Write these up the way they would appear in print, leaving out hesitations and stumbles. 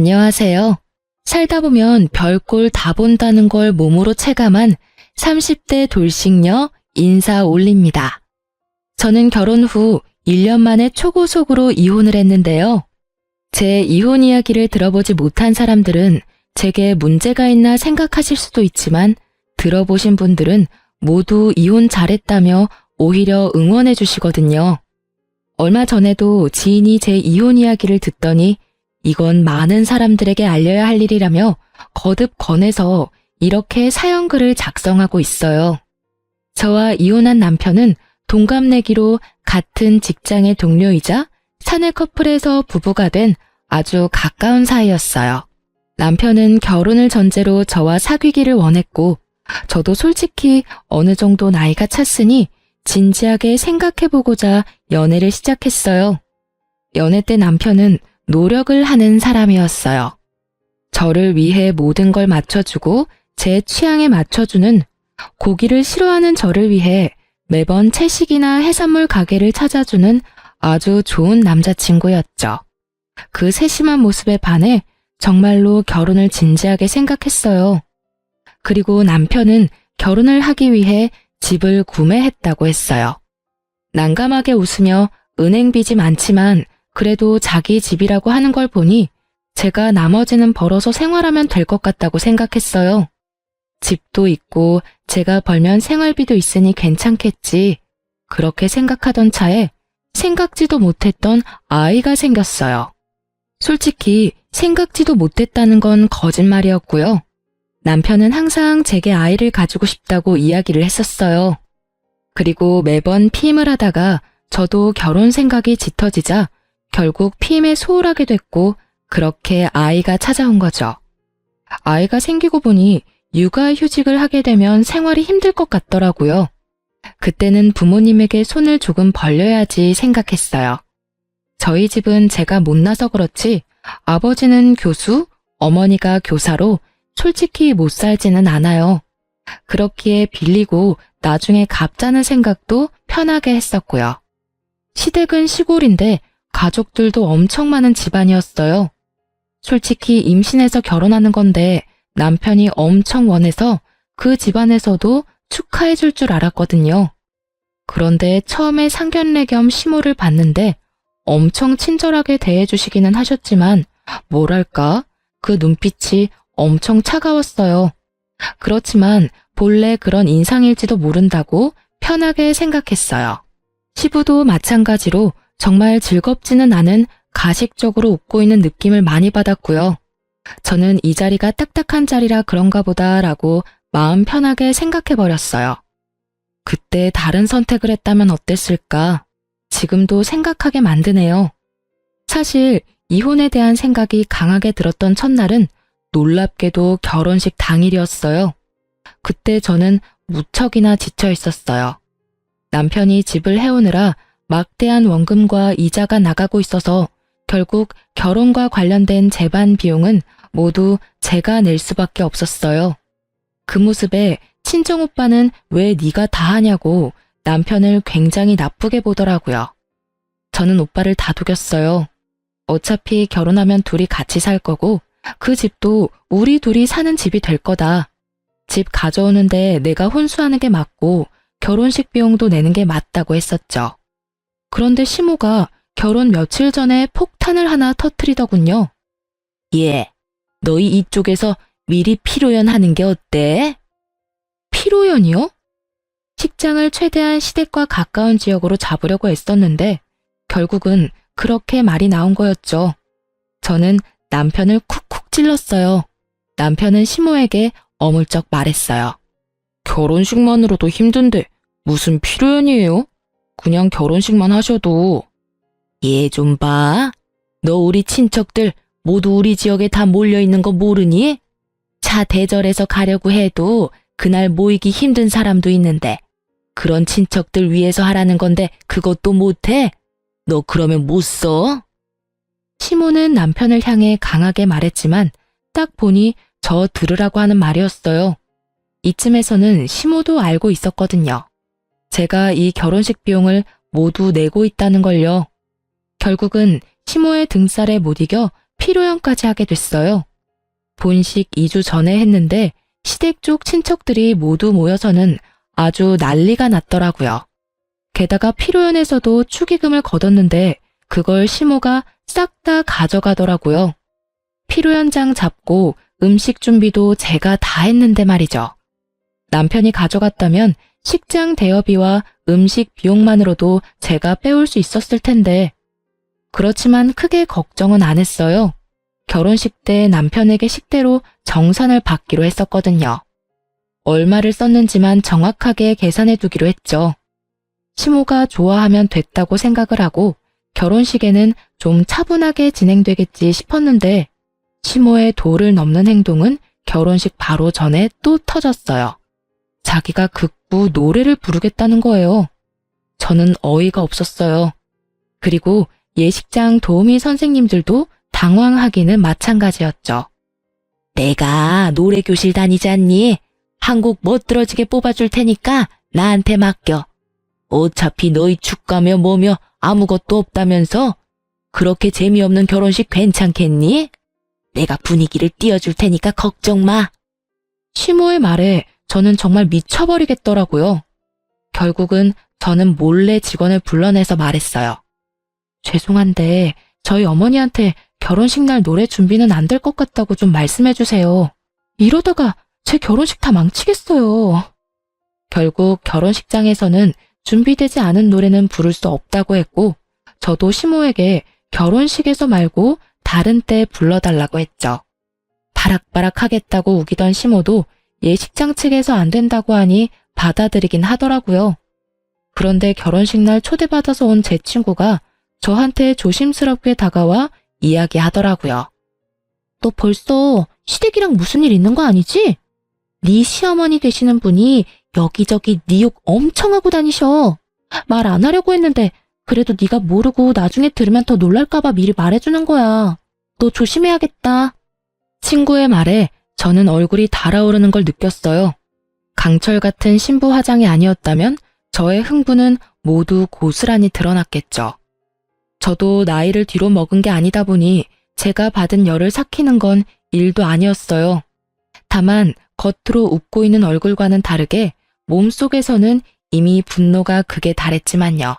안녕하세요. 살다 보면 별꼴 다 본다는 걸 몸으로 체감한 30대 돌싱녀 인사 올립니다. 저는 결혼 후 1년 만에 초고속으로 이혼을 했는데요. 제 이혼 이야기를 들어보지 못한 사람들은 제게 문제가 있나 생각하실 수도 있지만 들어보신 분들은 모두 이혼 잘했다며 오히려 응원해 주시거든요. 얼마 전에도 지인이 제 이혼 이야기를 듣더니 이건 많은 사람들에게 알려야 할 일이라며 거듭 권해서 이렇게 사연글을 작성하고 있어요. 저와 이혼한 남편은 동갑내기로 같은 직장의 동료이자 사내 커플에서 부부가 된 아주 가까운 사이였어요. 남편은 결혼을 전제로 저와 사귀기를 원했고 저도 솔직히 어느 정도 나이가 찼으니 진지하게 생각해보고자 연애를 시작했어요. 연애 때 남편은 노력을 하는 사람이었어요. 저를 위해 모든 걸 맞춰주고 제 취향에 맞춰주는, 고기를 싫어하는 저를 위해 매번 채식이나 해산물 가게를 찾아주는 아주 좋은 남자친구였죠. 그 세심한 모습에 반해 정말로 결혼을 진지하게 생각했어요. 그리고 남편은 결혼을 하기 위해 집을 구매했다고 했어요. 난감하게 웃으며 은행 빚이 많지만 그래도 자기 집이라고 하는 걸 보니 제가 나머지는 벌어서 생활하면 될 것 같다고 생각했어요. 집도 있고 제가 벌면 생활비도 있으니 괜찮겠지. 그렇게 생각하던 차에 생각지도 못했던 아이가 생겼어요. 솔직히 생각지도 못했다는 건 거짓말이었고요. 남편은 항상 제게 아이를 가지고 싶다고 이야기를 했었어요. 그리고 매번 피임을 하다가 저도 결혼 생각이 짙어지자 결국 피임에 소홀하게 됐고 그렇게 아이가 찾아온 거죠. 아이가 생기고 보니 육아휴직을 하게 되면 생활이 힘들 것 같더라고요. 그때는 부모님에게 손을 조금 벌려야지 생각했어요. 저희 집은 제가 못나서 그렇지 아버지는 교수, 어머니가 교사로 솔직히 못 살지는 않아요. 그렇기에 빌리고 나중에 갚자는 생각도 편하게 했었고요. 시댁은 시골인데 가족들도 엄청 많은 집안이었어요. 솔직히 임신해서 결혼하는 건데 남편이 엄청 원해서 그 집안에서도 축하해 줄 줄 알았거든요. 그런데 처음에 상견례 겸 시모를 봤는데 엄청 친절하게 대해주시기는 하셨지만 뭐랄까 그 눈빛이 엄청 차가웠어요. 그렇지만 본래 그런 인상일지도 모른다고 편하게 생각했어요. 시부도 마찬가지로 정말 즐겁지는 않은 가식적으로 웃고 있는 느낌을 많이 받았고요. 저는 이 자리가 딱딱한 자리라 그런가 보다라고 마음 편하게 생각해버렸어요. 그때 다른 선택을 했다면 어땠을까? 지금도 생각하게 만드네요. 사실 이혼에 대한 생각이 강하게 들었던 첫날은 놀랍게도 결혼식 당일이었어요. 그때 저는 무척이나 지쳐 있었어요. 남편이 집을 해오느라 막대한 원금과 이자가 나가고 있어서 결국 결혼과 관련된 재반 비용은 모두 제가 낼 수밖에 없었어요. 그 모습에 친정오빠는 왜 네가 다 하냐고 남편을 굉장히 나쁘게 보더라고요. 저는 오빠를 다독였어요. 어차피 결혼하면 둘이 같이 살 거고 그 집도 우리 둘이 사는 집이 될 거다. 집 가져오는데 내가 혼수하는 게 맞고 결혼식 비용도 내는 게 맞다고 했었죠. 그런데 시모가 결혼 며칠 전에 폭탄을 하나 터뜨리더군요. 예, 너희 이쪽에서 미리 피로연 하는 게 어때? 피로연이요? 식장을 최대한 시댁과 가까운 지역으로 잡으려고 애썼는데 결국은 그렇게 말이 나온 거였죠. 저는 남편을 쿡쿡 찔렀어요. 남편은 시모에게 어물쩍 말했어요. 결혼식만으로도 힘든데 무슨 피로연이에요? 그냥 결혼식만 하셔도. 얘 좀 봐. 너 우리 친척들 모두 우리 지역에 다 몰려있는 거 모르니? 차 대절해서 가려고 해도 그날 모이기 힘든 사람도 있는데 그런 친척들 위해서 하라는 건데 그것도 못해? 너 그러면 못 써? 시모는 남편을 향해 강하게 말했지만 딱 보니 저 들으라고 하는 말이었어요. 이쯤에서는 시모도 알고 있었거든요. 제가 이 결혼식 비용을 모두 내고 있다는 걸요. 결국은 시모의 등살에 못 이겨 피로연까지 하게 됐어요. 본식 2주 전에 했는데 시댁 쪽 친척들이 모두 모여서는 아주 난리가 났더라고요. 게다가 피로연에서도 축의금을 걷었는데 그걸 시모가 싹 다 가져가더라고요. 피로연장 잡고 음식 준비도 제가 다 했는데 말이죠. 남편이 가져갔다면 식장 대여비와 음식 비용만으로도 제가 빼올 수 있었을 텐데 그렇지만 크게 걱정은 안 했어요. 결혼식 때 남편에게 식대로 정산을 받기로 했었거든요. 얼마를 썼는지만 정확하게 계산해 두기로 했죠. 시모가 좋아하면 됐다고 생각을 하고 결혼식에는 좀 차분하게 진행되겠지 싶었는데 시모의 도를 넘는 행동은 결혼식 바로 전에 또 터졌어요. 자기가 극구 노래를 부르겠다는 거예요. 저는 어이가 없었어요. 그리고 예식장 도우미 선생님들도 당황하기는 마찬가지였죠. 내가 노래교실 다니지 않니? 한곡 멋들어지게 뽑아줄 테니까 나한테 맡겨. 어차피 너희 축가며 뭐며 아무것도 없다면서? 그렇게 재미없는 결혼식 괜찮겠니? 내가 분위기를 띄워줄 테니까 걱정 마. 시모의 말에 저는 정말 미쳐버리겠더라고요. 결국은 저는 몰래 직원을 불러내서 말했어요. 죄송한데 저희 어머니한테 결혼식 날 노래 준비는 안 될 것 같다고 좀 말씀해 주세요. 이러다가 제 결혼식 다 망치겠어요. 결국 결혼식장에서는 준비되지 않은 노래는 부를 수 없다고 했고 저도 시모에게 결혼식에서 말고 다른 때 불러달라고 했죠. 바락바락 하겠다고 우기던 시모도 예식장 측에서 안 된다고 하니 받아들이긴 하더라고요. 그런데 결혼식 날 초대받아서 온 제 친구가 저한테 조심스럽게 다가와 이야기하더라고요. 너 벌써 시댁이랑 무슨 일 있는 거 아니지? 네 시어머니 되시는 분이 여기저기 네 욕 엄청 하고 다니셔. 말 안 하려고 했는데 그래도 네가 모르고 나중에 들으면 더 놀랄까봐 미리 말해주는 거야. 너 조심해야겠다. 친구의 말에 저는 얼굴이 달아오르는 걸 느꼈어요. 강철 같은 신부 화장이 아니었다면 저의 흥분은 모두 고스란히 드러났겠죠. 저도 나이를 뒤로 먹은 게 아니다 보니 제가 받은 열을 삭히는 건 일도 아니었어요. 다만 겉으로 웃고 있는 얼굴과는 다르게 몸속에서는 이미 분노가 극에 달했지만요.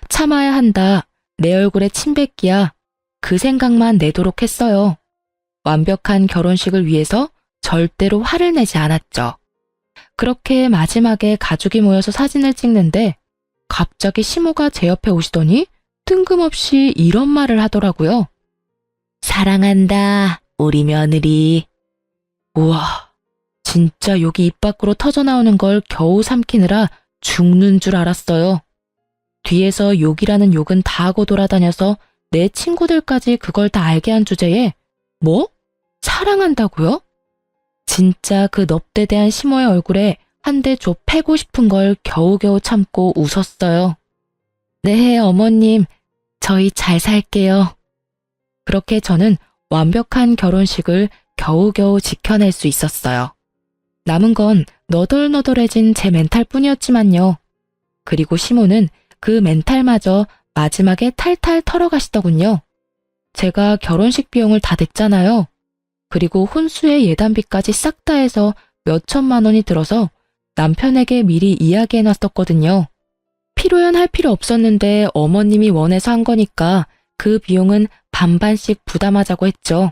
참아야 한다. 내 얼굴에 침 뱉기야. 그 생각만 내도록 했어요. 완벽한 결혼식을 위해서 절대로 화를 내지 않았죠. 그렇게 마지막에 가족이 모여서 사진을 찍는데 갑자기 시모가 제 옆에 오시더니 뜬금없이 이런 말을 하더라고요. 사랑한다, 우리 며느리. 우와, 진짜 욕이 입 밖으로 터져나오는 걸 겨우 삼키느라 죽는 줄 알았어요. 뒤에서 욕이라는 욕은 다 하고 돌아다녀서 내 친구들까지 그걸 다 알게 한 주제에 뭐? 사랑한다고요? 진짜 그 넙대대한 시모의 얼굴에 한 대 줘 패고 싶은 걸 겨우겨우 참고 웃었어요. 네, 어머님, 저희 잘 살게요. 그렇게 저는 완벽한 결혼식을 겨우겨우 지켜낼 수 있었어요. 남은 건 너덜너덜해진 제 멘탈 뿐이었지만요. 그리고 시모는 그 멘탈마저 마지막에 탈탈 털어가시더군요. 제가 결혼식 비용을 다 냈잖아요. 그리고 혼수의 예단비까지 싹 다 해서 몇천만 원이 들어서 남편에게 미리 이야기해놨었거든요. 피로연 할 필요 없었는데 어머님이 원해서 한 거니까 그 비용은 반반씩 부담하자고 했죠.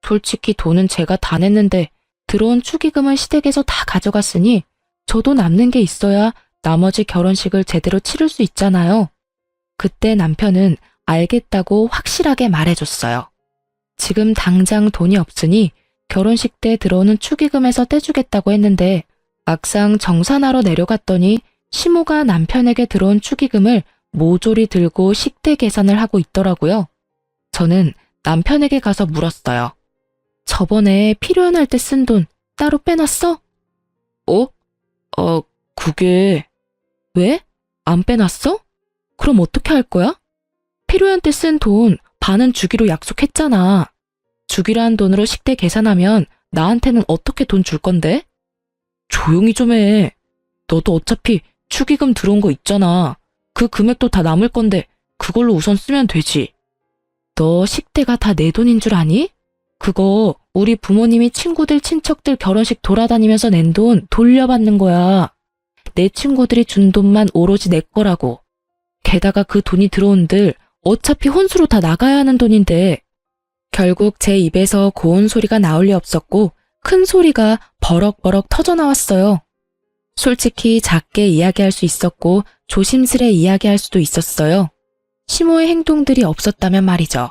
솔직히 돈은 제가 다 냈는데 들어온 축의금은 시댁에서 다 가져갔으니 저도 남는 게 있어야 나머지 결혼식을 제대로 치를 수 있잖아요. 그때 남편은 알겠다고 확실하게 말해줬어요. 지금 당장 돈이 없으니 결혼식 때 들어오는 축의금에서 떼주겠다고 했는데 막상 정산하러 내려갔더니 시모가 남편에게 들어온 축의금을 모조리 들고 식대 계산을 하고 있더라고요. 저는 남편에게 가서 물었어요. 저번에 필요할 때 쓴 돈 따로 빼놨어? 그게... 왜? 안 빼놨어? 그럼 어떻게 할 거야? 필요한 때 쓴 돈 반은 주기로 약속했잖아. 주기로 한 돈으로 식대 계산하면 나한테는 어떻게 돈 줄 건데? 조용히 좀 해. 너도 어차피 축의금 들어온 거 있잖아. 그 금액도 다 남을 건데 그걸로 우선 쓰면 되지. 너 식대가 다 내 돈인 줄 아니? 그거 우리 부모님이 친구들 친척들 결혼식 돌아다니면서 낸 돈 돌려받는 거야. 내 친구들이 준 돈만 오로지 내 거라고. 게다가 그 돈이 들어온들 어차피 혼수로 다 나가야 하는 돈인데. 결국 제 입에서 고운 소리가 나올 리 없었고 큰 소리가 버럭버럭 터져나왔어요. 솔직히 작게 이야기할 수 있었고 조심스레 이야기할 수도 있었어요. 시모의 행동들이 없었다면 말이죠.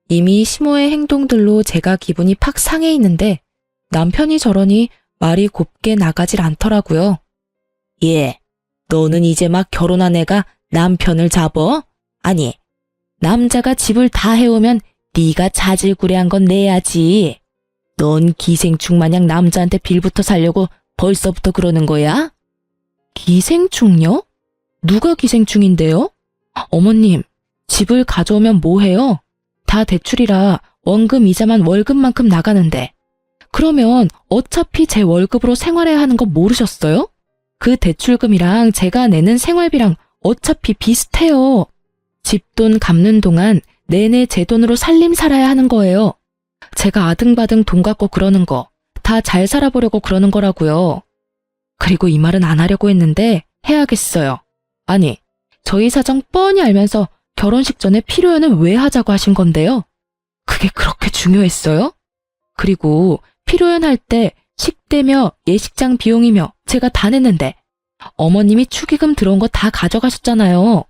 이미 시모의 행동들로 제가 기분이 팍 상해 있는데 남편이 저러니 말이 곱게 나가질 않더라고요. 예, 너는 이제 막 결혼한 애가 남편을 잡어? 아니, 남자가 집을 다 해오면 네가 자질구레한 건 내야지. 넌 기생충 마냥 남자한테 빌부터 살려고 벌써부터 그러는 거야? 기생충요? 누가 기생충인데요? 어머님, 집을 가져오면 뭐해요? 다 대출이라 원금 이자만 월급만큼 나가는데. 그러면 어차피 제 월급으로 생활해야 하는 거 모르셨어요? 그 대출금이랑 제가 내는 생활비랑 어차피 비슷해요. 집돈 갚는 동안 내내 제 돈으로 살림 살아야 하는 거예요. 제가 아등바등 돈 갖고 그러는 거 다 잘 살아보려고 그러는 거라고요. 그리고 이 말은 안 하려고 했는데 해야겠어요. 아니, 저희 사정 뻔히 알면서 결혼식 전에 피로연을 왜 하자고 하신 건데요? 그게 그렇게 중요했어요? 그리고 피로연 할 때 식대며 예식장 비용이며 제가 다 냈는데 어머님이 축의금 들어온 거 다 가져가셨잖아요.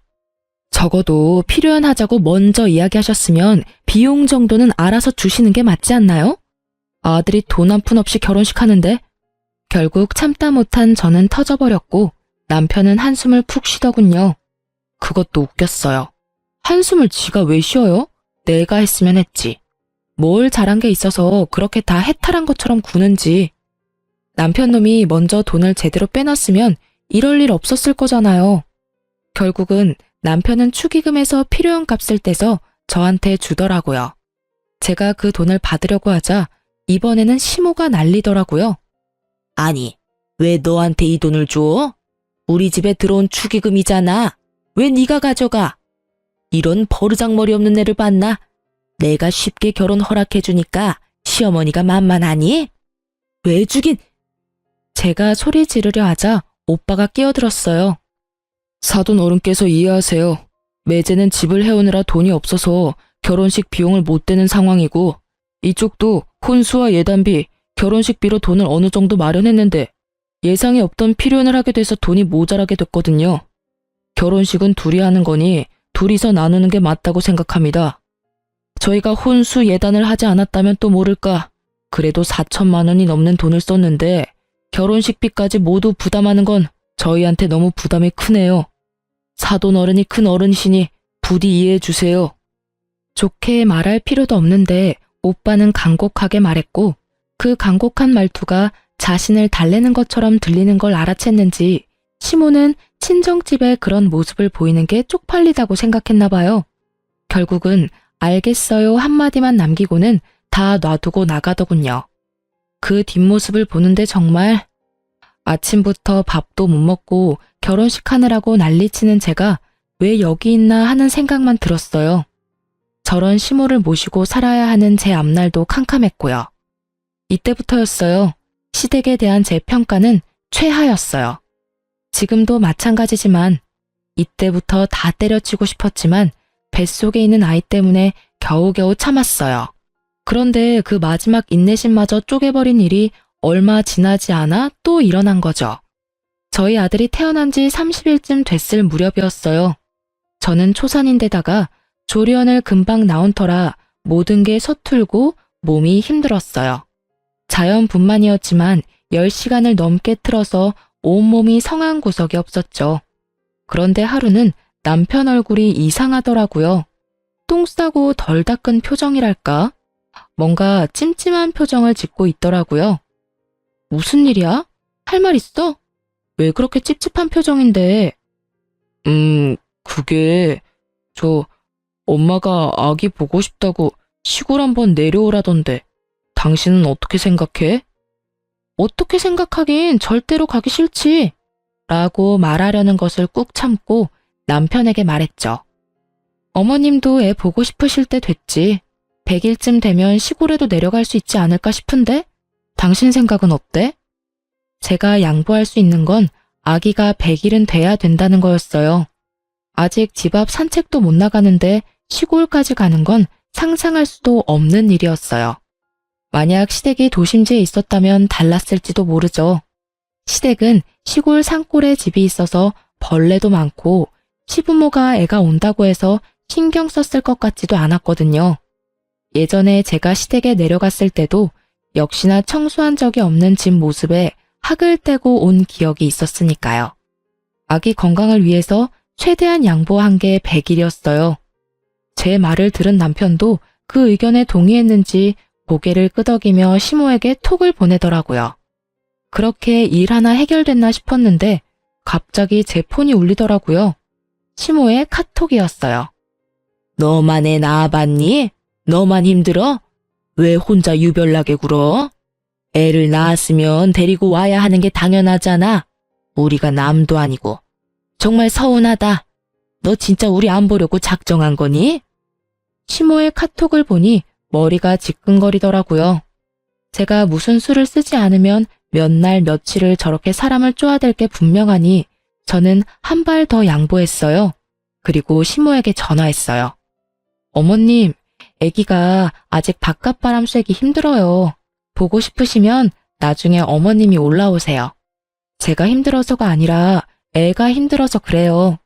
적어도 피로연 하자고 먼저 이야기하셨으면 비용 정도는 알아서 주시는 게 맞지 않나요? 아들이 돈 한 푼 없이 결혼식 하는데. 결국 참다 못한 저는 터져버렸고 남편은 한숨을 푹 쉬더군요. 그것도 웃겼어요. 한숨을 지가 왜 쉬어요? 내가 했으면 했지. 뭘 잘한 게 있어서 그렇게 다 해탈한 것처럼 구는지. 남편놈이 먼저 돈을 제대로 빼놨으면 이럴 일 없었을 거잖아요. 결국은 남편은 축의금에서 필요한 값을 떼서 저한테 주더라고요. 제가 그 돈을 받으려고 하자 이번에는 시모가 난리더라고요. 아니, 왜 너한테 이 돈을 줘? 우리 집에 들어온 축의금이잖아. 왜 네가 가져가? 이런 버르장머리 없는 애를 봤나? 내가 쉽게 결혼 허락해주니까 시어머니가 만만하니? 왜 주긴? 제가 소리 지르려 하자 오빠가 끼어들었어요. 사돈 어른께서 이해하세요. 매제는 집을 해오느라 돈이 없어서 결혼식 비용을 못 대는 상황이고 이쪽도 혼수와 예단비, 결혼식비로 돈을 어느 정도 마련했는데 예상에 없던 필요연을 하게 돼서 돈이 모자라게 됐거든요. 결혼식은 둘이 하는 거니 둘이서 나누는 게 맞다고 생각합니다. 저희가 혼수 예단을 하지 않았다면 또 모를까. 그래도 4천만 원이 넘는 돈을 썼는데 결혼식비까지 모두 부담하는 건 저희한테 너무 부담이 크네요. 사돈 어른이 큰 어른이시니 부디 이해해 주세요. 좋게 말할 필요도 없는데 오빠는 간곡하게 말했고 그 간곡한 말투가 자신을 달래는 것처럼 들리는 걸 알아챘는지 시모는 친정집에 그런 모습을 보이는 게 쪽팔리다고 생각했나 봐요. 결국은 알겠어요 한마디만 남기고는 다 놔두고 나가더군요. 그 뒷모습을 보는데 정말 아침부터 밥도 못 먹고 결혼식 하느라고 난리치는 제가 왜 여기 있나 하는 생각만 들었어요. 저런 시모를 모시고 살아야 하는 제 앞날도 캄캄했고요. 이때부터였어요. 시댁에 대한 제 평가는 최하였어요. 지금도 마찬가지지만 이때부터 다 때려치고 싶었지만 뱃속에 있는 아이 때문에 겨우겨우 참았어요. 그런데 그 마지막 인내심마저 쪼개버린 일이 얼마 지나지 않아 또 일어난 거죠. 저희 아들이 태어난 지 30일쯤 됐을 무렵이었어요. 저는 초산인데다가 조련을 금방 나온 터라 모든 게 서툴고 몸이 힘들었어요. 자연분만이었지만 10시간을 넘게 틀어서 온몸이 성한 구석이 없었죠. 그런데 하루는 남편 얼굴이 이상하더라고요. 똥 싸고 덜 닦은 표정이랄까? 뭔가 찜찜한 표정을 짓고 있더라고요. 무슨 일이야? 할 말 있어? 왜 그렇게 찝찝한 표정인데? 그게 엄마가 아기 보고 싶다고 시골 한번 내려오라던데 당신은 어떻게 생각해? 어떻게 생각하긴 절대로 가기 싫지. 라고 말하려는 것을 꾹 참고 남편에게 말했죠. 어머님도 애 보고 싶으실 때 됐지. 100일쯤 되면 시골에도 내려갈 수 있지 않을까 싶은데? 당신 생각은 어때? 제가 양보할 수 있는 건 아기가 100일은 돼야 된다는 거였어요. 아직 집 앞 산책도 못 나가는데 시골까지 가는 건 상상할 수도 없는 일이었어요. 만약 시댁이 도심지에 있었다면 달랐을지도 모르죠. 시댁은 시골 산골에 집이 있어서 벌레도 많고 시부모가 애가 온다고 해서 신경 썼을 것 같지도 않았거든요. 예전에 제가 시댁에 내려갔을 때도 역시나 청소한 적이 없는 집 모습에 학을 떼고 온 기억이 있었으니까요. 아기 건강을 위해서 최대한 양보한 게 100일이었어요. 제 말을 들은 남편도 그 의견에 동의했는지 고개를 끄덕이며 시모에게 톡을 보내더라고요. 그렇게 일 하나 해결됐나 싶었는데 갑자기 제 폰이 울리더라고요. 시모의 카톡이었어요. 너만 애 낳아봤니? 너만 힘들어? 왜 혼자 유별나게 굴어? 애를 낳았으면 데리고 와야 하는 게 당연하잖아. 우리가 남도 아니고. 정말 서운하다. 너 진짜 우리 안 보려고 작정한 거니? 시모의 카톡을 보니 머리가 지끈거리더라고요. 제가 무슨 수를 쓰지 않으면 몇 날 며칠을 저렇게 사람을 쪼아댈 게 분명하니 저는 한 발 더 양보했어요. 그리고 시모에게 전화했어요. 어머님, 아기가 아직 바깥바람 쐬기 힘들어요. 보고 싶으시면 나중에 어머님이 올라오세요. 제가 힘들어서가 아니라 애가 힘들어서 그래요.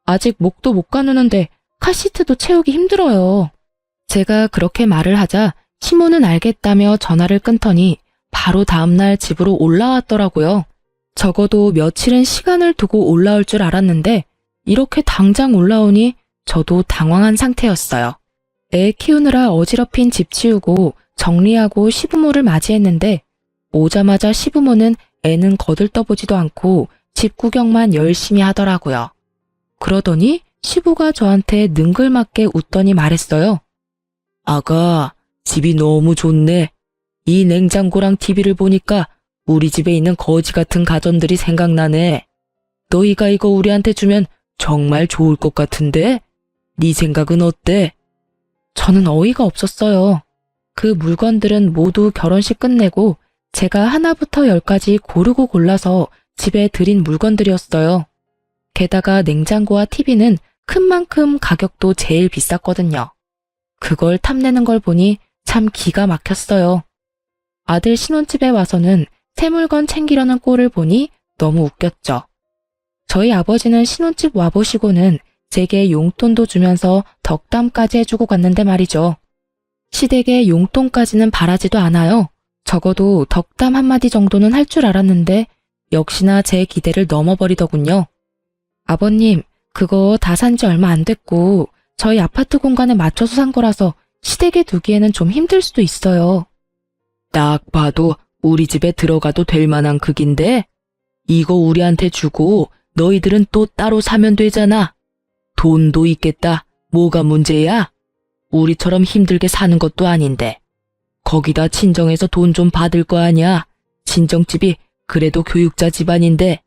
아직 목도 못 가누는데 카시트도 채우기 힘들어요. 제가 그렇게 말을 하자 시모는 알겠다며 전화를 끊더니 바로 다음날 집으로 올라왔더라고요. 적어도 며칠은 시간을 두고 올라올 줄 알았는데 이렇게 당장 올라오니 저도 당황한 상태였어요. 애 키우느라 어지럽힌 집 치우고 정리하고 시부모를 맞이했는데 오자마자 시부모는 애는 거들떠보지도 않고 집 구경만 열심히 하더라고요. 그러더니 시부가 저한테 능글맞게 웃더니 말했어요. 아가, 집이 너무 좋네. 이 냉장고랑 TV를 보니까 우리 집에 있는 거지 같은 가전들이 생각나네. 너희가 이거 우리한테 주면 정말 좋을 것 같은데? 네 생각은 어때? 저는 어이가 없었어요. 그 물건들은 모두 결혼식 끝내고 제가 하나부터 열까지 고르고 골라서 집에 들인 물건들이었어요. 게다가 냉장고와 TV는 큰 만큼 가격도 제일 비쌌거든요. 그걸 탐내는 걸 보니 참 기가 막혔어요. 아들 신혼집에 와서는 새 물건 챙기려는 꼴을 보니 너무 웃겼죠. 저희 아버지는 신혼집 와보시고는 제게 용돈도 주면서 덕담까지 해주고 갔는데 말이죠. 시댁에 용돈까지는 바라지도 않아요. 적어도 덕담 한마디 정도는 할 줄 알았는데 역시나 제 기대를 넘어버리더군요. 아버님, 그거 다 산 지 얼마 안 됐고 저희 아파트 공간에 맞춰서 산 거라서 시댁에 두기에는 좀 힘들 수도 있어요. 딱 봐도 우리 집에 들어가도 될 만한 크기인데 이거 우리한테 주고 너희들은 또 따로 사면 되잖아. 돈도 있겠다. 뭐가 문제야? 우리처럼 힘들게 사는 것도 아닌데. 거기다 친정에서 돈 좀 받을 거 아니야. 친정집이 그래도 교육자 집안인데.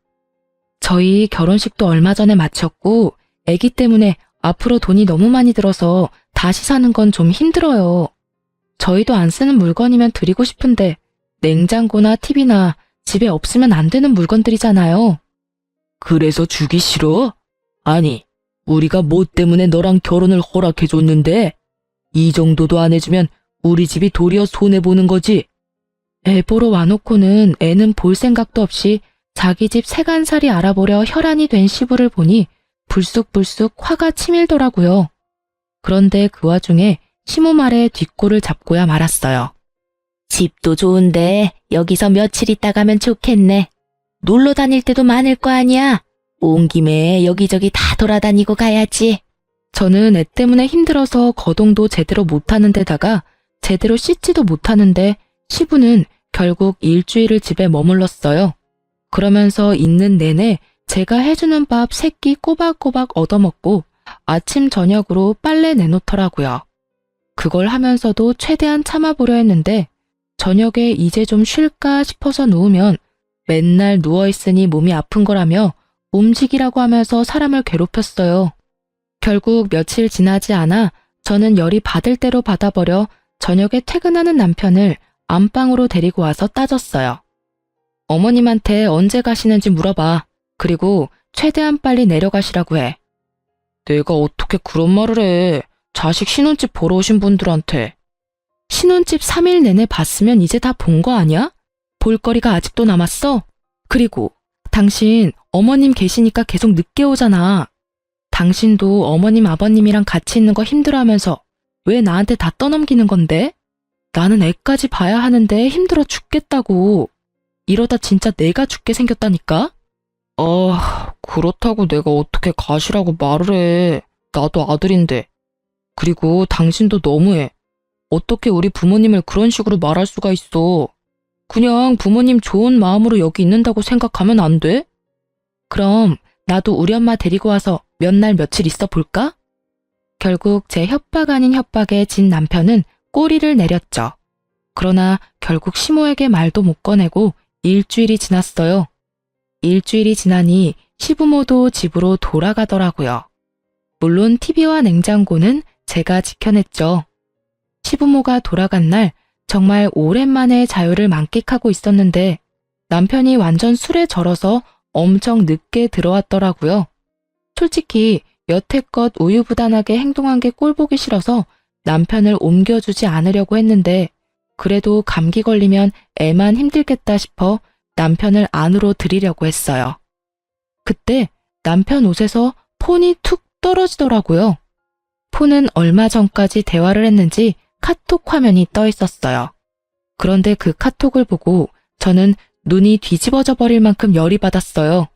저희 결혼식도 얼마 전에 마쳤고 아기 때문에 앞으로 돈이 너무 많이 들어서 다시 사는 건 좀 힘들어요. 저희도 안 쓰는 물건이면 드리고 싶은데 냉장고나 TV나 집에 없으면 안 되는 물건들이잖아요. 그래서 주기 싫어? 아니, 우리가 뭐 때문에 너랑 결혼을 허락해줬는데 이 정도도 안 해주면 우리 집이 도리어 손해보는 거지. 애 보러 와놓고는 애는 볼 생각도 없이 자기 집 세간살이 알아보려 혈안이 된 시부를 보니 불쑥불쑥 화가 치밀더라고요. 그런데 그 와중에 시모 말에 뒷골을 잡고야 말았어요. 집도 좋은데 여기서 며칠 있다 가면 좋겠네. 놀러 다닐 때도 많을 거 아니야. 온 김에 여기저기 다 돌아다니고 가야지. 저는 애 때문에 힘들어서 거동도 제대로 못하는 데다가 제대로 씻지도 못하는데 시부는 결국 일주일을 집에 머물렀어요. 그러면서 있는 내내 제가 해주는 밥 3끼 꼬박꼬박 얻어먹고 아침 저녁으로 빨래 내놓더라고요. 그걸 하면서도 최대한 참아보려 했는데 저녁에 이제 좀 쉴까 싶어서 누우면 맨날 누워있으니 몸이 아픈 거라며 움직이라고 하면서 사람을 괴롭혔어요. 결국 며칠 지나지 않아 저는 열이 받을 대로 받아버려 저녁에 퇴근하는 남편을 안방으로 데리고 와서 따졌어요. 어머님한테 언제 가시는지 물어봐. 그리고 최대한 빨리 내려가시라고 해. 내가 어떻게 그런 말을 해. 자식 신혼집 보러 오신 분들한테. 신혼집 3일 내내 봤으면 이제 다 본 거 아니야? 볼거리가 아직도 남았어? 그리고 당신 어머님 계시니까 계속 늦게 오잖아. 당신도 어머님 아버님이랑 같이 있는 거 힘들어하면서 왜 나한테 다 떠넘기는 건데? 나는 애까지 봐야 하는데 힘들어 죽겠다고. 이러다 진짜 내가 죽게 생겼다니까? 그렇다고 내가 어떻게 가시라고 말을 해. 나도 아들인데. 그리고 당신도 너무해. 어떻게 우리 부모님을 그런 식으로 말할 수가 있어. 그냥 부모님 좋은 마음으로 여기 있는다고 생각하면 안 돼? 그럼 나도 우리 엄마 데리고 와서 몇 날 며칠 있어 볼까? 결국 제 협박 아닌 협박에 진 남편은 꼬리를 내렸죠. 그러나 결국 시모에게 말도 못 꺼내고 일주일이 지났어요. 일주일이 지나니 시부모도 집으로 돌아가더라고요. 물론 TV와 냉장고는 제가 지켜냈죠. 시부모가 돌아간 날 정말 오랜만에 자유를 만끽하고 있었는데 남편이 완전 술에 절어서 엄청 늦게 들어왔더라고요. 솔직히 여태껏 우유부단하게 행동한 게 꼴보기 싫어서 남편을 옮겨주지 않으려고 했는데 그래도 감기 걸리면 애만 힘들겠다 싶어 남편을 안으로 들이려고 했어요. 그때 남편 옷에서 폰이 툭 떨어지더라고요. 폰은 얼마 전까지 대화를 했는지 카톡 화면이 떠 있었어요. 그런데 그 카톡을 보고 저는 눈이 뒤집어져 버릴 만큼 열이 받았어요.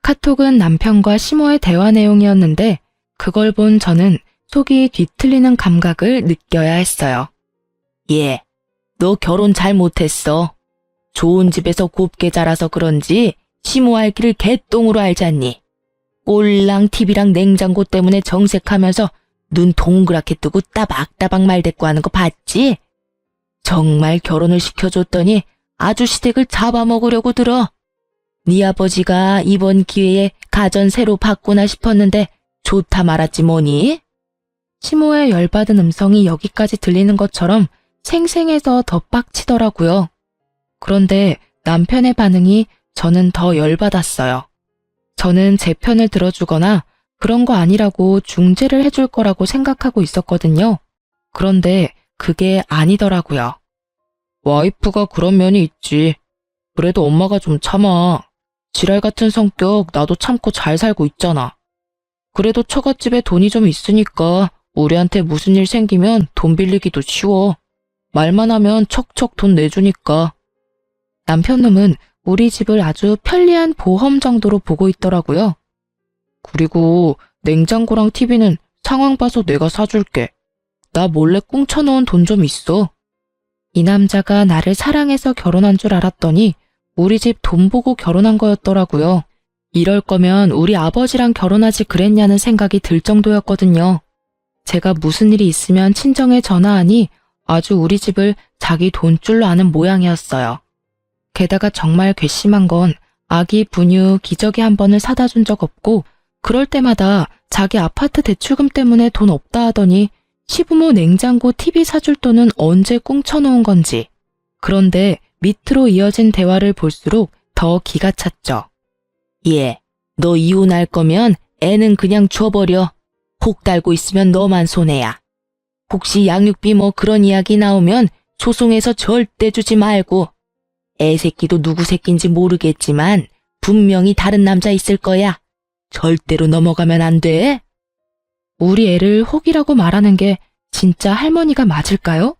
카톡은 남편과 시모의 대화 내용이었는데 그걸 본 저는 속이 뒤틀리는 감각을 느껴야 했어요. 예, 너 결혼 잘못했어. 좋은 집에서 곱게 자라서 그런지 시모할 길을 개똥으로 알잖니. 꼴랑 TV랑 냉장고 때문에 정색하면서 눈 동그랗게 뜨고 따박따박 말대꾸 하는 거 봤지? 정말 결혼을 시켜줬더니 아주 시댁을 잡아먹으려고 들어. 네 아버지가 이번 기회에 가전 새로 바꾸나 싶었는데 좋다 말았지 뭐니? 시모의 열받은 음성이 여기까지 들리는 것처럼 생생해서 더 빡치더라고요. 그런데 남편의 반응이 저는 더 열받았어요. 저는 제 편을 들어주거나 그런 거 아니라고 중재를 해줄 거라고 생각하고 있었거든요. 그런데 그게 아니더라고요. 와이프가 그런 면이 있지. 그래도 엄마가 좀 참아. 지랄 같은 성격 나도 참고 잘 살고 있잖아. 그래도 처갓집에 돈이 좀 있으니까 우리한테 무슨 일 생기면 돈 빌리기도 쉬워. 말만 하면 척척 돈 내주니까. 남편 놈은 우리 집을 아주 편리한 보험 정도로 보고 있더라고요. 그리고 냉장고랑 TV는 상황 봐서 내가 사줄게. 나 몰래 꽁쳐놓은 돈 좀 있어. 이 남자가 나를 사랑해서 결혼한 줄 알았더니 우리 집 돈 보고 결혼한 거였더라고요. 이럴 거면 우리 아버지랑 결혼하지 그랬냐는 생각이 들 정도였거든요. 제가 무슨 일이 있으면 친정에 전화하니 아주 우리 집을 자기 돈줄로 아는 모양이었어요. 게다가 정말 괘씸한 건 아기 분유 기저귀 한 번을 사다 준 적 없고 그럴 때마다 자기 아파트 대출금 때문에 돈 없다 하더니 시부모 냉장고 TV 사줄 돈은 언제 꽁쳐놓은 건지. 그런데 밑으로 이어진 대화를 볼수록 더 기가 찼죠. 예, 너 이혼할 거면 애는 그냥 줘버려. 혹 달고 있으면 너만 손해야. 혹시 양육비 뭐 그런 이야기 나오면 소송해서 절대 주지 말고. 애 새끼도 누구 새끼인지 모르겠지만 분명히 다른 남자 있을 거야. 절대로 넘어가면 안 돼. 우리 애를 혹이라고 말하는 게 진짜 할머니가 맞을까요?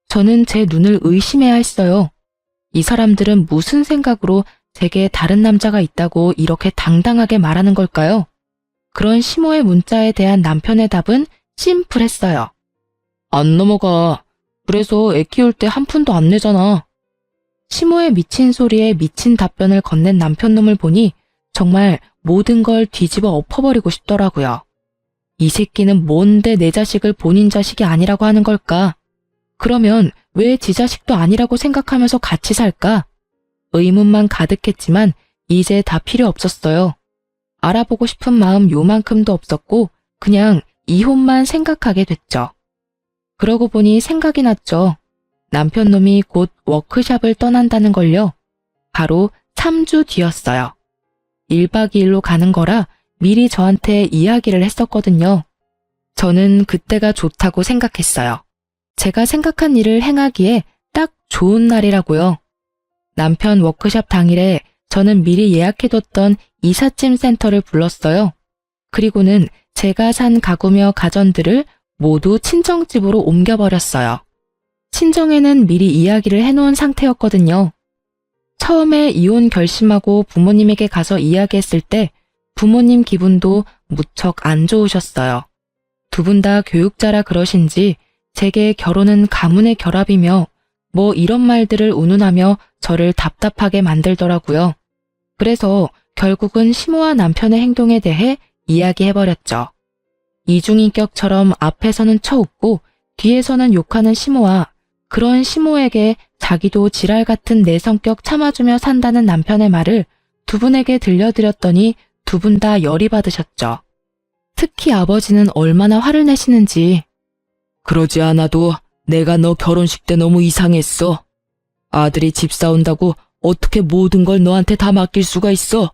저는 제 눈을 의심해야 했어요. 이 사람들은 무슨 생각으로 제게 다른 남자가 있다고 이렇게 당당하게 말하는 걸까요? 그런 시모의 문자에 대한 남편의 답은 심플했어요. 안 넘어가. 그래서 애 키울 때 한 푼도 안 내잖아. 시모의 미친 소리에 미친 답변을 건넨 남편놈을 보니 정말 모든 걸 뒤집어 엎어버리고 싶더라고요. 이 새끼는 뭔데 내 자식을 본인 자식이 아니라고 하는 걸까? 그러면 왜 지 자식도 아니라고 생각하면서 같이 살까? 의문만 가득했지만 이제 다 필요 없었어요. 알아보고 싶은 마음 요만큼도 없었고 그냥 이혼만 생각하게 됐죠. 그러고 보니 생각이 났죠. 남편 놈이 곧 워크숍을 떠난다는 걸요. 바로 3주 뒤였어요. 1박 2일로 가는 거라 미리 저한테 이야기를 했었거든요. 저는 그때가 좋다고 생각했어요. 제가 생각한 일을 행하기에 딱 좋은 날이라고요. 남편 워크숍 당일에 저는 미리 예약해뒀던 이삿짐 센터를 불렀어요. 그리고는 제가 산 가구며 가전들을 모두 친정집으로 옮겨버렸어요. 친정에는 미리 이야기를 해놓은 상태였거든요. 처음에 이혼 결심하고 부모님에게 가서 이야기했을 때 부모님 기분도 무척 안 좋으셨어요. 두 분 다 교육자라 그러신지 제게 결혼은 가문의 결합이며 뭐 이런 말들을 운운하며 저를 답답하게 만들더라고요. 그래서 결국은 시모와 남편의 행동에 대해 이야기해버렸죠. 이중인격처럼 앞에서는 쳐웃고 뒤에서는 욕하는 시모와 그런 시모에게 자기도 지랄 같은 내 성격 참아주며 산다는 남편의 말을 두 분에게 들려드렸더니 두 분 다 열이 받으셨죠. 특히 아버지는 얼마나 화를 내시는지. 그러지 않아도 내가 너 결혼식 때 너무 이상했어. 아들이 집 사온다고 어떻게 모든 걸 너한테 다 맡길 수가 있어?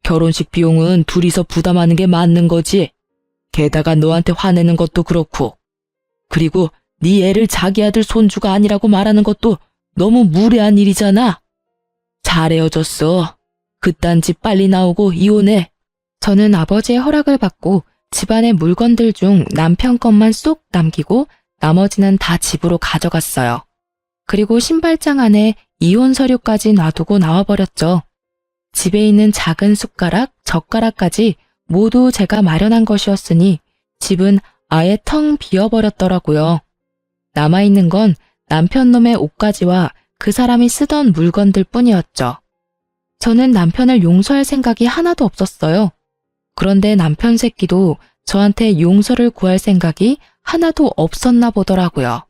결혼식 비용은 둘이서 부담하는 게 맞는 거지. 게다가 너한테 화내는 것도 그렇고. 그리고 네 애를 자기 아들 손주가 아니라고 말하는 것도 너무 무례한 일이잖아. 잘 헤어졌어. 그딴 집 빨리 나오고 이혼해. 저는 아버지의 허락을 받고 집안의 물건들 중 남편 것만 쏙 남기고 나머지는 다 집으로 가져갔어요. 그리고 신발장 안에 이혼 서류까지 놔두고 나와버렸죠. 집에 있는 작은 숟가락, 젓가락까지 모두 제가 마련한 것이었으니 집은 아예 텅 비어버렸더라고요. 남아있는 건 남편 놈의 옷가지와 그 사람이 쓰던 물건들 뿐이었죠. 저는 남편을 용서할 생각이 하나도 없었어요. 그런데 남편 새끼도 저한테 용서를 구할 생각이 하나도 없었나 보더라고요.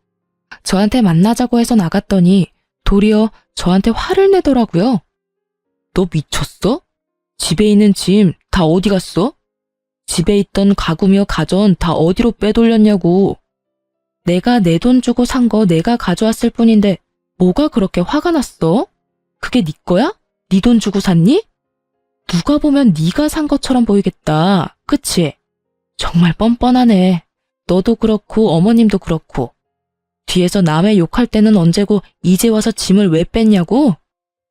저한테 만나자고 해서 나갔더니 도리어 저한테 화를 내더라고요. 너 미쳤어? 집에 있는 짐 다 어디 갔어? 집에 있던 가구며 가전 다 어디로 빼돌렸냐고. 내가 내 돈 주고 산 거 내가 가져왔을 뿐인데 뭐가 그렇게 화가 났어? 그게 네 거야? 네 돈 주고 샀니? 누가 보면 네가 산 것처럼 보이겠다. 그치? 정말 뻔뻔하네. 너도 그렇고 어머님도 그렇고. 뒤에서 남의 욕할 때는 언제고 이제 와서 짐을 왜 뺐냐고?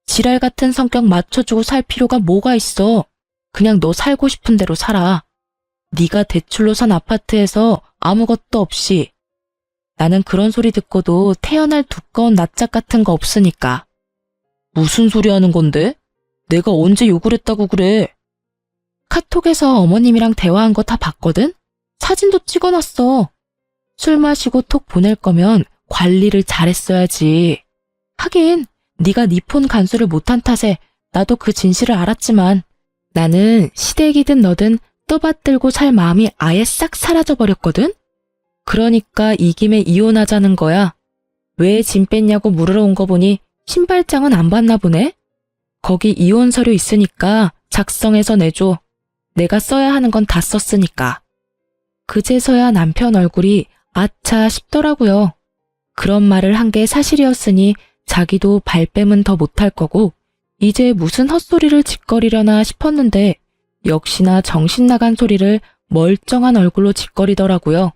지랄 같은 성격 맞춰주고 살 필요가 뭐가 있어. 그냥 너 살고 싶은 대로 살아. 네가 대출로 산 아파트에서 아무것도 없이. 나는 그런 소리 듣고도 태어날 두꺼운 낯짝 같은 거 없으니까. 무슨 소리 하는 건데? 내가 언제 욕을 했다고 그래? 카톡에서 어머님이랑 대화한 거 다 봤거든? 사진도 찍어놨어. 술 마시고 톡 보낼 거면 관리를 잘했어야지. 하긴 네가 네 폰 간수를 못한 탓에 나도 그 진실을 알았지만 나는 시댁이든 너든 떠받들고 살 마음이 아예 싹 사라져버렸거든? 그러니까 이 김에 이혼하자는 거야. 왜 짐 뺐냐고 물으러 온 거 보니 신발장은 안 봤나 보네? 거기 이혼 서류 있으니까 작성해서 내줘. 내가 써야 하는 건 다 썼으니까. 그제서야 남편 얼굴이 아차 싶더라고요. 그런 말을 한 게 사실이었으니 자기도 발뺌은 더 못할 거고 이제 무슨 헛소리를 짓거리려나 싶었는데 역시나 정신 나간 소리를 멀쩡한 얼굴로 짓거리더라고요.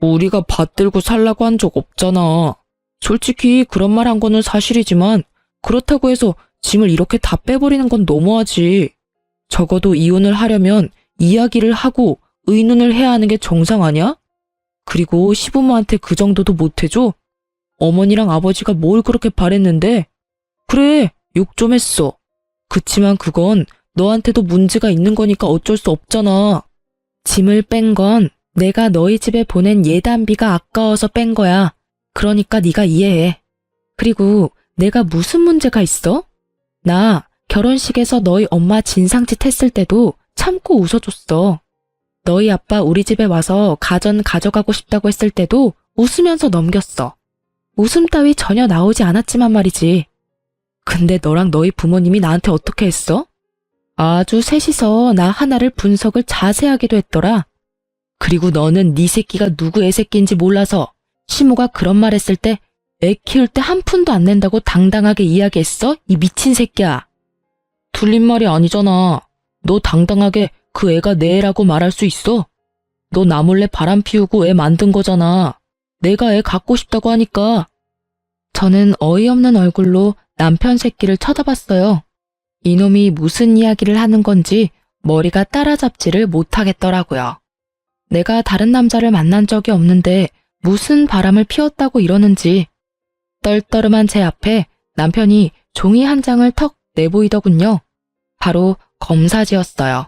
우리가 받들고 살라고 한 적 없잖아. 솔직히 그런 말 한 거는 사실이지만 그렇다고 해서 짐을 이렇게 다 빼버리는 건 너무하지. 적어도 이혼을 하려면 이야기를 하고 의논을 해야 하는 게 정상 아니야? 그리고 시부모한테 그 정도도 못 해줘? 어머니랑 아버지가 뭘 그렇게 바랬는데? 그래, 욕 좀 했어. 그치만 그건 너한테도 문제가 있는 거니까 어쩔 수 없잖아. 짐을 뺀 건 내가 너희 집에 보낸 예단비가 아까워서 뺀 거야. 그러니까 네가 이해해. 그리고 내가 무슨 문제가 있어? 나 결혼식에서 너희 엄마 진상짓 했을 때도 참고 웃어줬어. 너희 아빠 우리 집에 와서 가전 가져가고 싶다고 했을 때도 웃으면서 넘겼어. 웃음 따위 전혀 나오지 않았지만 말이지. 근데 너랑 너희 부모님이 나한테 어떻게 했어? 아주 셋이서 나 하나를 분석을 자세하게도 했더라. 그리고 너는 네 새끼가 누구 애 새끼인지 몰라서 시모가 그런 말 했을 때 애 키울 때 한 푼도 안 낸다고 당당하게 이야기했어? 이 미친 새끼야. 틀린 말이 아니잖아. 너 당당하게 그 애가 내 애라고 말할 수 있어? 너 나 몰래 바람 피우고 애 만든 거잖아. 내가 애 갖고 싶다고 하니까. 저는 어이없는 얼굴로 남편 새끼를 쳐다봤어요. 이놈이 무슨 이야기를 하는 건지 머리가 따라잡지를 못하겠더라고요. 내가 다른 남자를 만난 적이 없는데 무슨 바람을 피웠다고 이러는지. 떨떠름한 제 앞에 남편이 종이 한 장을 턱 내보이더군요. 바로 검사지였어요.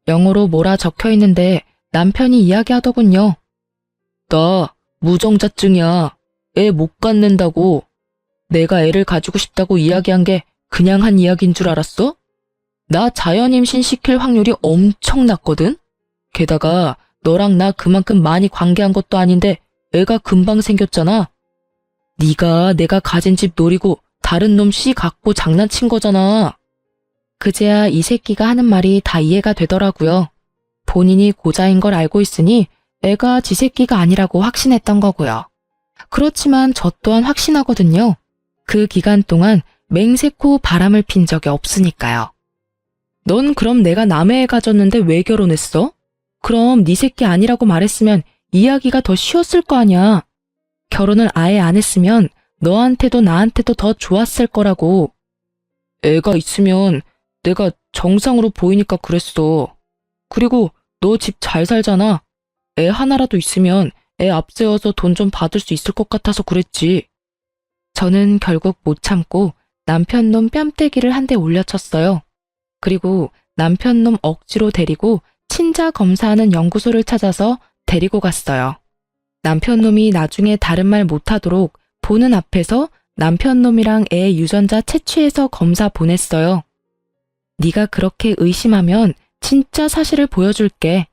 영어로 뭐라 적혀 있는데 남편이 이야기하더군요. 나 무정자증이야. 애 못 갖는다고. 내가 애를 가지고 싶다고 이야기한 게 그냥 한 이야기인 줄 알았어? 나 자연임신 시킬 확률이 엄청 낮거든? 게다가 너랑 나 그만큼 많이 관계한 것도 아닌데 애가 금방 생겼잖아. 네가 내가 가진 집 노리고 다른 놈 씨 갖고 장난친 거잖아. 그제야 이 새끼가 하는 말이 다 이해가 되더라고요. 본인이 고자인 걸 알고 있으니 애가 지 새끼가 아니라고 확신했던 거고요. 그렇지만 저 또한 확신하거든요. 그 기간 동안 맹세코 바람을 핀 적이 없으니까요. 넌 그럼 내가 남의 애 가졌는데 왜 결혼했어? 그럼 네 새끼 아니라고 말했으면 이야기가 더 쉬웠을 거 아니야. 결혼을 아예 안 했으면 너한테도 나한테도 더 좋았을 거라고. 애가 있으면 내가 정상으로 보이니까 그랬어. 그리고 너 집 잘 살잖아. 애 하나라도 있으면 애 앞세워서 돈 좀 받을 수 있을 것 같아서 그랬지. 저는 결국 못 참고 남편 놈 뺨때기를 한 대 올려쳤어요. 그리고 남편 놈 억지로 데리고 친자 검사하는 연구소를 찾아서 데리고 갔어요. 남편 놈이 나중에 다른 말 못하도록 보는 앞에서 남편 놈이랑 애 유전자 채취해서 검사 보냈어요. 네가 그렇게 의심하면 진짜 사실을 보여줄게.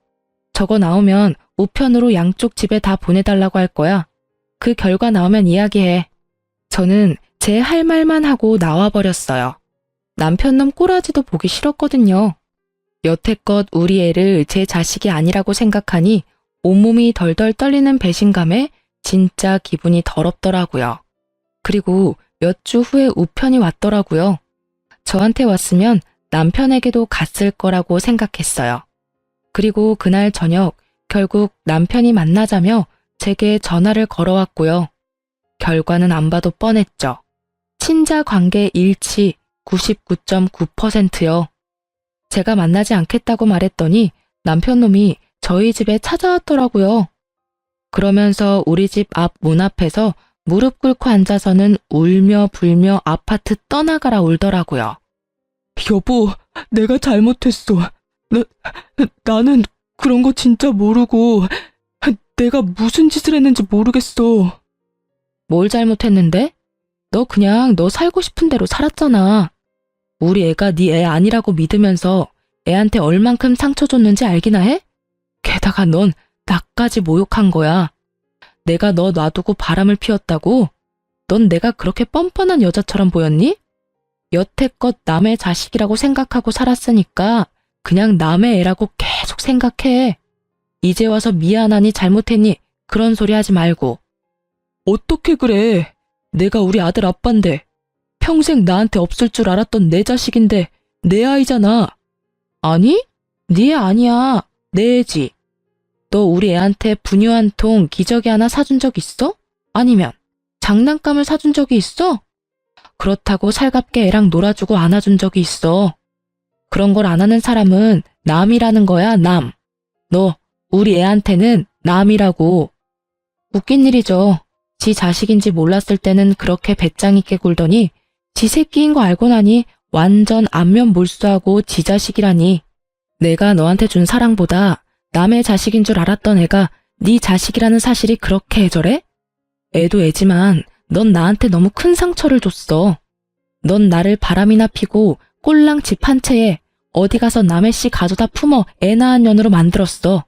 저거 나오면 우편으로 양쪽 집에 다 보내달라고 할 거야. 그 결과 나오면 이야기해. 저는 제 할 말만 하고 나와버렸어요. 남편 놈 꼬라지도 보기 싫었거든요. 여태껏 우리 애를 제 자식이 아니라고 생각하니 온몸이 덜덜 떨리는 배신감에 진짜 기분이 더럽더라고요. 그리고 몇 주 후에 우편이 왔더라고요. 저한테 왔으면 남편에게도 갔을 거라고 생각했어요. 그리고 그날 저녁 결국 남편이 만나자며 제게 전화를 걸어왔고요. 결과는 안 봐도 뻔했죠. 친자 관계 일치 99.9%요. 제가 만나지 않겠다고 말했더니 남편 놈이 저희 집에 찾아왔더라고요. 그러면서 우리 집 앞 문 앞에서 무릎 꿇고 앉아서는 울며 불며 아파트 떠나가라 울더라고요. 여보, 내가 잘못했어. 나는 그런 거 진짜 모르고 내가 무슨 짓을 했는지 모르겠어. 뭘 잘못했는데? 너 그냥 너 살고 싶은 대로 살았잖아. 우리 애가 네 애 아니라고 믿으면서 애한테 얼만큼 상처 줬는지 알기나 해? 게다가 넌 나까지 모욕한 거야. 내가 너 놔두고 바람을 피웠다고? 넌 내가 그렇게 뻔뻔한 여자처럼 보였니? 여태껏 남의 자식이라고 생각하고 살았으니까 그냥 남의 애라고 계속 생각해. 이제 와서 미안하니 잘못했니? 그런 소리 하지 말고. 어떻게 그래? 내가 우리 아들 아빠인데 평생 나한테 없을 줄 알았던 내 자식인데 내 아이잖아. 아니? 네 애 아니야. 내 애지. 너 우리 애한테 분유 한 통 기저귀 하나 사준 적 있어? 아니면 장난감을 사준 적이 있어? 그렇다고 살갑게 애랑 놀아주고 안아준 적이 있어. 그런 걸 안 하는 사람은 남이라는 거야, 남. 너 우리 애한테는 남이라고. 웃긴 일이죠. 지 자식인지 몰랐을 때는 그렇게 배짱 있게 굴더니 지 새끼인 거 알고 나니 완전 안면 몰수하고 지 자식이라니. 내가 너한테 준 사랑보다 남의 자식인 줄 알았던 애가 네 자식이라는 사실이 그렇게 애절해? 애도 애지만 넌 나한테 너무 큰 상처를 줬어. 넌 나를 바람이나 피고 꼴랑 집 한 채에 어디 가서 남의 씨 가져다 품어 애 낳은 년으로 만들었어.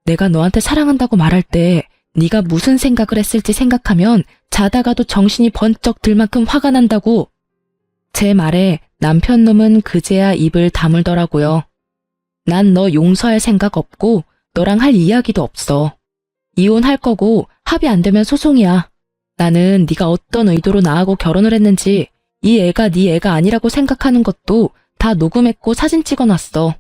내가 너한테 사랑한다고 말할 때 네가 무슨 생각을 했을지 생각하면 자다가도 정신이 번쩍 들 만큼 화가 난다고. 제 말에 남편 놈은 그제야 입을 다물더라고요. 난 너 용서할 생각 없고 너랑 할 이야기도 없어. 이혼할 거고 합의 안 되면 소송이야. 나는 네가 어떤 의도로 나하고 결혼을 했는지 이 애가 네 애가 아니라고 생각하는 것도 다 녹음했고 사진 찍어놨어.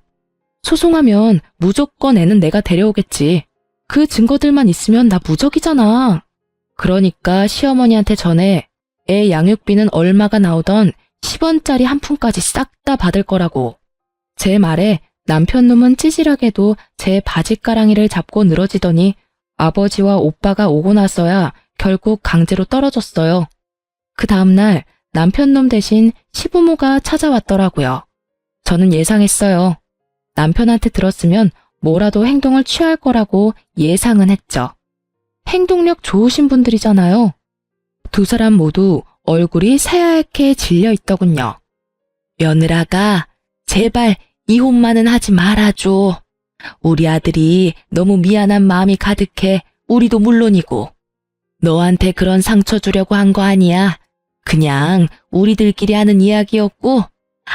소송하면 무조건 애는 내가 데려오겠지. 그 증거들만 있으면 나 무적이잖아. 그러니까 시어머니한테 전해 애 양육비는 얼마가 나오던 10원짜리 한 푼까지 싹 다 받을 거라고. 제 말에 남편 놈은 찌질하게도 제 바지가랑이를 잡고 늘어지더니 아버지와 오빠가 오고 나서야 결국 강제로 떨어졌어요. 그 다음날 남편 놈 대신 시부모가 찾아왔더라고요. 저는 예상했어요. 남편한테 들었으면 뭐라도 행동을 취할 거라고 예상은 했죠. 행동력 좋으신 분들이잖아요. 두 사람 모두 얼굴이 새하얗게 질려 있더군요. 며느라가 제발 이혼만은 하지 말아줘. 우리 아들이 너무 미안한 마음이 가득해. 우리도 물론이고. 너한테 그런 상처 주려고 한 거 아니야. 그냥 우리들끼리 하는 이야기였고,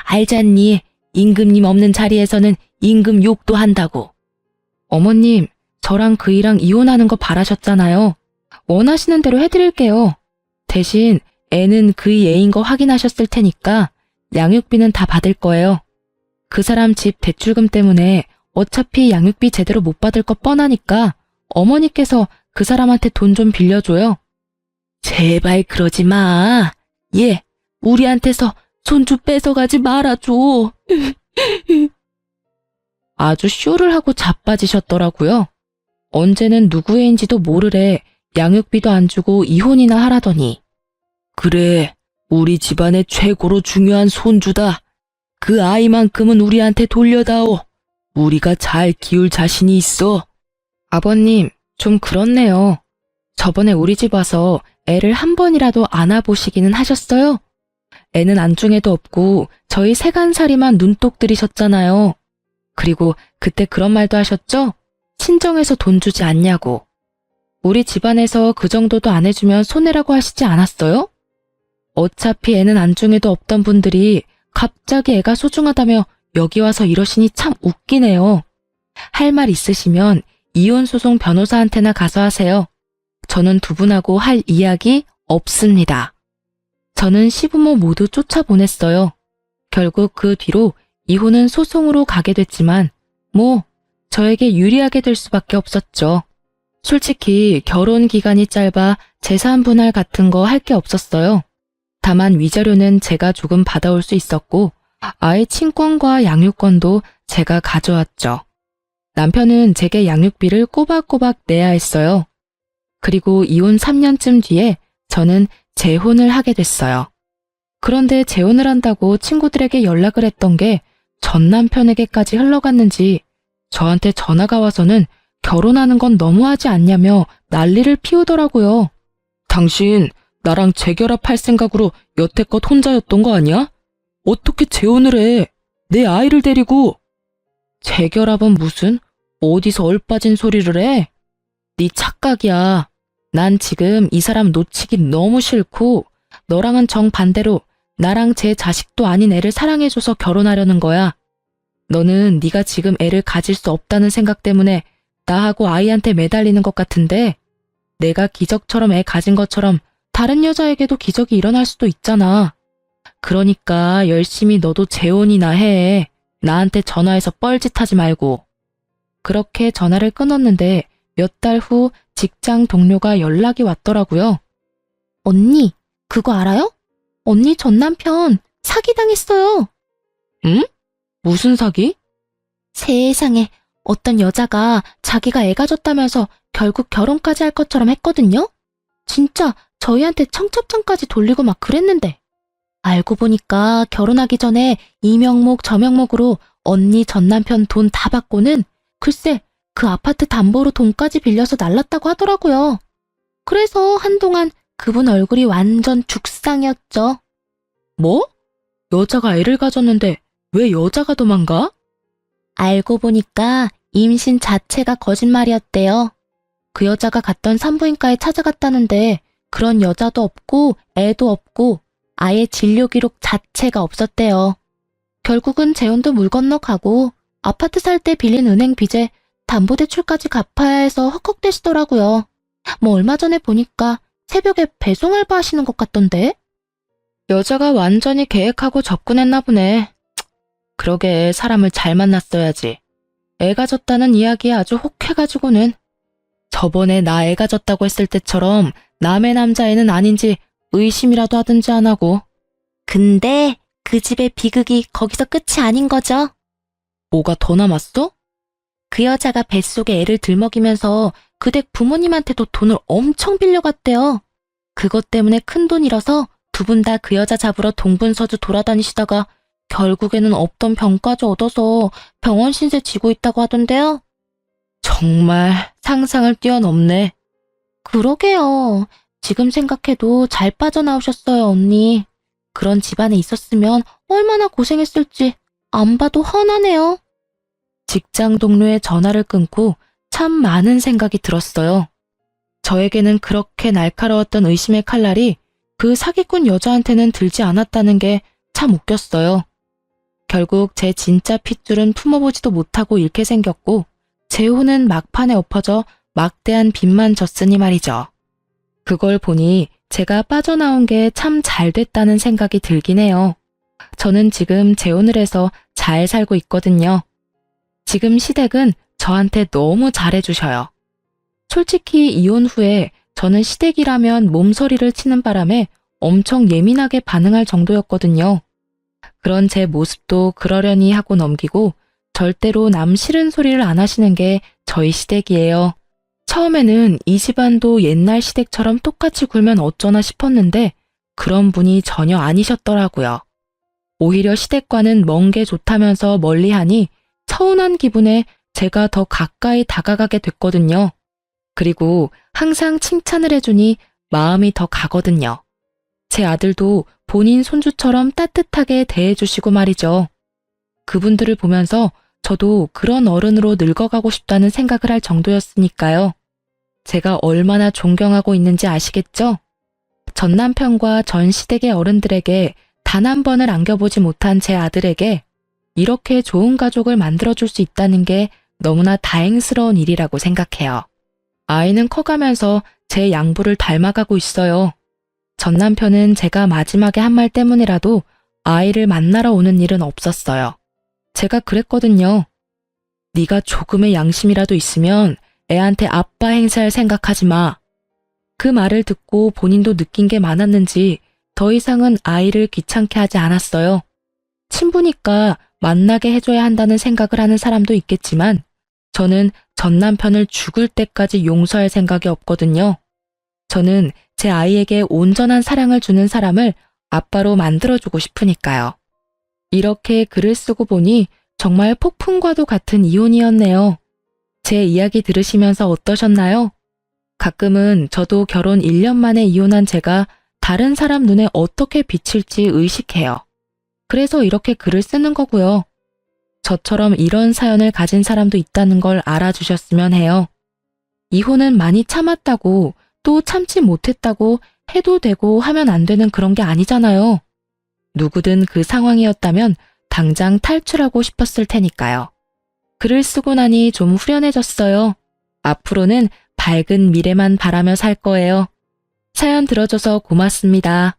알잖니. 임금님 없는 자리에서는 임금 욕도 한다고. 어머님, 저랑 그이랑 이혼하는 거 바라셨잖아요. 원하시는 대로 해드릴게요. 대신 애는 그이 애인 거 확인하셨을 테니까 양육비는 다 받을 거예요. 그 사람 집 대출금 때문에 어차피 양육비 제대로 못 받을 거 뻔하니까 어머니께서 그 사람한테 돈 좀 빌려줘요. 제발 그러지 마. 얘, 우리한테서 손주 뺏어가지 말아줘. 아주 쇼를 하고 자빠지셨더라고요. 언제는 누구 애인지도 모르래 양육비도 안 주고 이혼이나 하라더니. 그래, 우리 집안의 최고로 중요한 손주다. 그 아이만큼은 우리한테 돌려다오. 우리가 잘 키울 자신이 있어. 아버님, 좀 그렇네요. 저번에 우리 집 와서 애를 한 번이라도 안아보시기는 하셨어요? 애는 안중에도 없고 저희 세간살이만 눈독 들이셨잖아요. 그리고 그때 그런 말도 하셨죠? 친정에서 돈 주지 않냐고. 우리 집안에서 그 정도도 안 해주면 손해라고 하시지 않았어요? 어차피 애는 안중에도 없던 분들이 갑자기 애가 소중하다며 여기 와서 이러시니 참 웃기네요. 할 말 있으시면 이혼소송 변호사한테나 가서 하세요. 저는 두 분하고 할 이야기 없습니다. 저는 시부모 모두 쫓아보냈어요. 결국 그 뒤로 이혼은 소송으로 가게 됐지만 저에게 유리하게 될 수밖에 없었죠. 솔직히 결혼 기간이 짧아 재산 분할 같은 거 할 게 없었어요. 다만 위자료는 제가 조금 받아올 수 있었고 아이 친권과 양육권도 제가 가져왔죠. 남편은 제게 양육비를 꼬박꼬박 내야 했어요. 그리고 이혼 3년쯤 뒤에 저는 재혼을 하게 됐어요. 그런데 재혼을 한다고 친구들에게 연락을 했던 게 전 남편에게까지 흘러갔는지 저한테 전화가 와서는 결혼하는 건 너무하지 않냐며 난리를 피우더라고요. 당신 나랑 재결합할 생각으로 여태껏 혼자였던 거 아니야? 어떻게 재혼을 해? 내 아이를 데리고. 재결합은 무슨? 어디서 얼빠진 소리를 해? 네 착각이야. 난 지금 이 사람 놓치기 너무 싫고 너랑은 정반대로 나랑 제 자식도 아닌 애를 사랑해줘서 결혼하려는 거야. 너는 네가 지금 애를 가질 수 없다는 생각 때문에 나하고 아이한테 매달리는 것 같은데 내가 기적처럼 애 가진 것처럼 다른 여자에게도 기적이 일어날 수도 있잖아. 그러니까 열심히 너도 재혼이나 해. 나한테 전화해서 뻘짓하지 말고. 그렇게 전화를 끊었는데 몇 달 후 직장 동료가 연락이 왔더라고요. 언니, 그거 알아요? 언니 전 남편 사기당했어요. 응? 무슨 사기? 세상에, 어떤 여자가 자기가 애 가졌다면서 결국 결혼까지 할 것처럼 했거든요? 진짜 저희한테 청첩장까지 돌리고 막 그랬는데. 알고 보니까 결혼하기 전에 이 명목 저 명목으로 언니 전 남편 돈 다 받고는 글쎄 그 아파트 담보로 돈까지 빌려서 날랐다고 하더라고요. 그래서 한동안 그분 얼굴이 완전 죽상이었죠. 뭐? 여자가 애를 가졌는데 왜 여자가 도망가? 알고 보니까 임신 자체가 거짓말이었대요. 그 여자가 갔던 산부인과에 찾아갔다는데 그런 여자도 없고 애도 없고 아예 진료 기록 자체가 없었대요. 결국은 재혼도 물 건너가고 아파트 살 때 빌린 은행 빚에 담보대출까지 갚아야 해서 헉헉대시더라고요. 뭐 얼마 전에 보니까 새벽에 배송 알바 하시는 것 같던데? 여자가 완전히 계획하고 접근했나 보네. 그러게 사람을 잘 만났어야지. 애가 졌다는 이야기에 아주 혹해가지고는. 저번에 나 애가 졌다고 했을 때처럼 남의 남자애는 아닌지 의심이라도 하든지 안 하고. 근데 그 집의 비극이 거기서 끝이 아닌 거죠. 뭐가 더 남았어? 그 여자가 뱃속에 애를 들먹이면서 그 댁 부모님한테도 돈을 엄청 빌려갔대요. 그것 때문에 큰돈 잃어서 두 분 다 그 여자 잡으러 동분서주 돌아다니시다가 결국에는 없던 병까지 얻어서 병원 신세 지고 있다고 하던데요. 정말 상상을 뛰어넘네. 그러게요. 지금 생각해도 잘 빠져나오셨어요, 언니. 그런 집안에 있었으면 얼마나 고생했을지 안 봐도 훤하네요. 직장 동료의 전화를 끊고 참 많은 생각이 들었어요. 저에게는 그렇게 날카로웠던 의심의 칼날이 그 사기꾼 여자한테는 들지 않았다는 게 참 웃겼어요. 결국 제 진짜 핏줄은 품어보지도 못하고 잃게 생겼고 제 혼은 막판에 엎어져 막대한 빚만 졌으니 말이죠. 그걸 보니 제가 빠져나온 게 참 잘 됐다는 생각이 들긴 해요. 저는 지금 재혼을 해서 잘 살고 있거든요. 지금 시댁은 저한테 너무 잘해주셔요. 솔직히 이혼 후에 저는 시댁이라면 몸서리를 치는 바람에 엄청 예민하게 반응할 정도였거든요. 그런 제 모습도 그러려니 하고 넘기고 절대로 남 싫은 소리를 안 하시는 게 저희 시댁이에요. 처음에는 이 집안도 옛날 시댁처럼 똑같이 굴면 어쩌나 싶었는데 그런 분이 전혀 아니셨더라고요. 오히려 시댁과는 먼 게 좋다면서 멀리하니 서운한 기분에 제가 더 가까이 다가가게 됐거든요. 그리고 항상 칭찬을 해주니 마음이 더 가거든요. 제 아들도 본인 손주처럼 따뜻하게 대해주시고 말이죠. 그분들을 보면서 저도 그런 어른으로 늙어가고 싶다는 생각을 할 정도였으니까요. 제가 얼마나 존경하고 있는지 아시겠죠? 전 남편과 전 시댁의 어른들에게 단 한 번을 안겨보지 못한 제 아들에게 이렇게 좋은 가족을 만들어줄 수 있다는 게 너무나 다행스러운 일이라고 생각해요. 아이는 커가면서 제 양부를 닮아가고 있어요. 전 남편은 제가 마지막에 한 말 때문이라도 아이를 만나러 오는 일은 없었어요. 제가 그랬거든요. 네가 조금의 양심이라도 있으면 애한테 아빠 행세할 생각하지 마. 그 말을 듣고 본인도 느낀 게 많았는지 더 이상은 아이를 귀찮게 하지 않았어요. 친부니까 만나게 해줘야 한다는 생각을 하는 사람도 있겠지만 저는 전 남편을 죽을 때까지 용서할 생각이 없거든요. 저는 제 아이에게 온전한 사랑을 주는 사람을 아빠로 만들어주고 싶으니까요. 이렇게 글을 쓰고 보니 정말 폭풍과도 같은 이혼이었네요. 제 이야기 들으시면서 어떠셨나요? 가끔은 저도 결혼 1년 만에 이혼한 제가 다른 사람 눈에 어떻게 비칠지 의식해요. 그래서 이렇게 글을 쓰는 거고요. 저처럼 이런 사연을 가진 사람도 있다는 걸 알아주셨으면 해요. 이혼은 많이 참았다고 또 참지 못했다고 해도 되고 하면 안 되는 그런 게 아니잖아요. 누구든 그 상황이었다면 당장 탈출하고 싶었을 테니까요. 글을 쓰고 나니 좀 후련해졌어요. 앞으로는 밝은 미래만 바라며 살 거예요. 사연 들어줘서 고맙습니다.